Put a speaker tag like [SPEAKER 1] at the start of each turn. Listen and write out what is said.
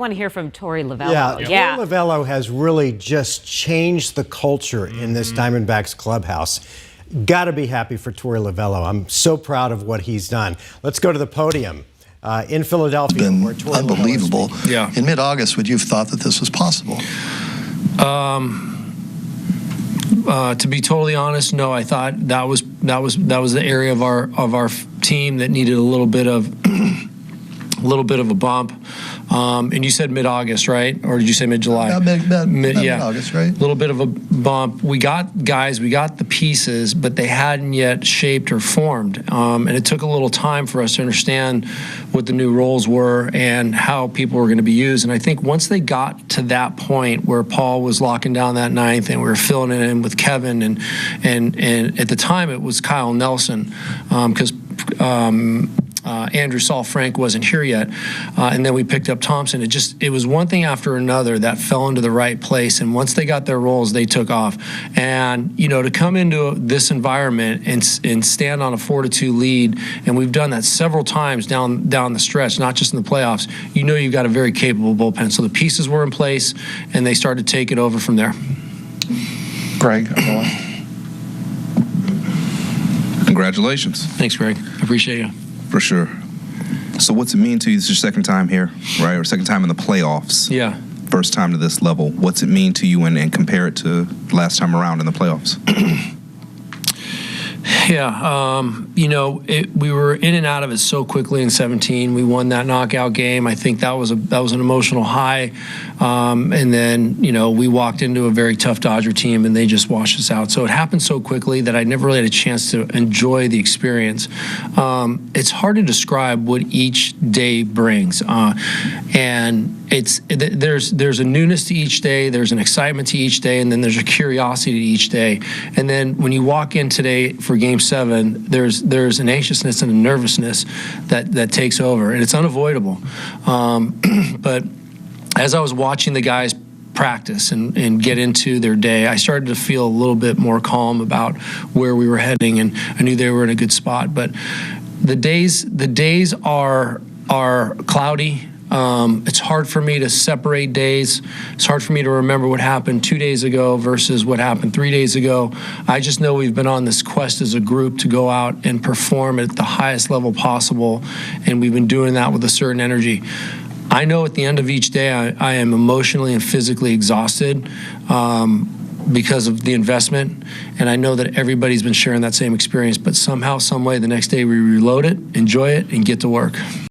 [SPEAKER 1] I want to hear from Torey Lovullo.
[SPEAKER 2] Yeah, Torey Lovullo has really just changed the culture in this Diamondbacks clubhouse. Got to be happy for Torey Lovullo. I'm so proud of what he's done. Let's go to the podium in Philadelphia.
[SPEAKER 3] Been
[SPEAKER 2] where Torey
[SPEAKER 3] unbelievable.
[SPEAKER 2] Yeah.
[SPEAKER 3] In mid-August, would you have thought that this was possible?
[SPEAKER 4] To be totally honest, no. I thought that was the area of our team that needed a little bit of a bump. And you said mid-August, right? Or did you say mid-July?
[SPEAKER 3] Mid-August, right?
[SPEAKER 4] A little bit of a bump. We got guys, we got the pieces, but they hadn't yet shaped or formed. And it took a little time for us to understand what the new roles were and how people were going to be used. And I think once they got to that point where Paul was locking down that ninth and we were filling it in with Kevin, and at the time it was Kyle Nelson, because Andrew Saul Frank wasn't here yet, and then we picked up Thompson. It was one thing after another that fell into the right place, and once they got their roles, they took off. And to come into this environment and stand on a 4-2 lead, and we've done that several times down the stretch, not just in the playoffs. You've got a very capable bullpen. So the pieces were in place, and they started to take it over from there.
[SPEAKER 5] Greg, congratulations.
[SPEAKER 4] Thanks, Greg. I appreciate you.
[SPEAKER 5] For sure. So what's it mean to you? This is your second time here, right? Or second time in the playoffs.
[SPEAKER 4] Yeah.
[SPEAKER 5] First time to this level. What's it mean to you, and compare it to last time around in the playoffs?
[SPEAKER 4] Yeah, we were in and out of it so quickly in 17. We won that knockout game. I think that was an emotional high. And then, we walked into a very tough Dodger team, and they just washed us out. So it happened so quickly that I never really had a chance to enjoy the experience. It's hard to describe what each day brings. And there's a newness to each day, there's an excitement to each day, and then there's a curiosity to each day. And then when you walk in today for Game 7, there's an anxiousness and a nervousness that takes over, and it's unavoidable. But as I was watching the guys practice and get into their day, I started to feel a little bit more calm about where we were heading, and I knew they were in a good spot. But the days are cloudy. It's hard for me to separate days. It's hard for me to remember what happened 2 days ago versus what happened 3 days ago. I just know we've been on this quest as a group to go out and perform at the highest level possible, and we've been doing that with a certain energy. I know at the end of each day I am emotionally and physically exhausted because of the investment, and I know that everybody's been sharing that same experience, but somehow, some way, the next day we reload it, enjoy it, and get to work.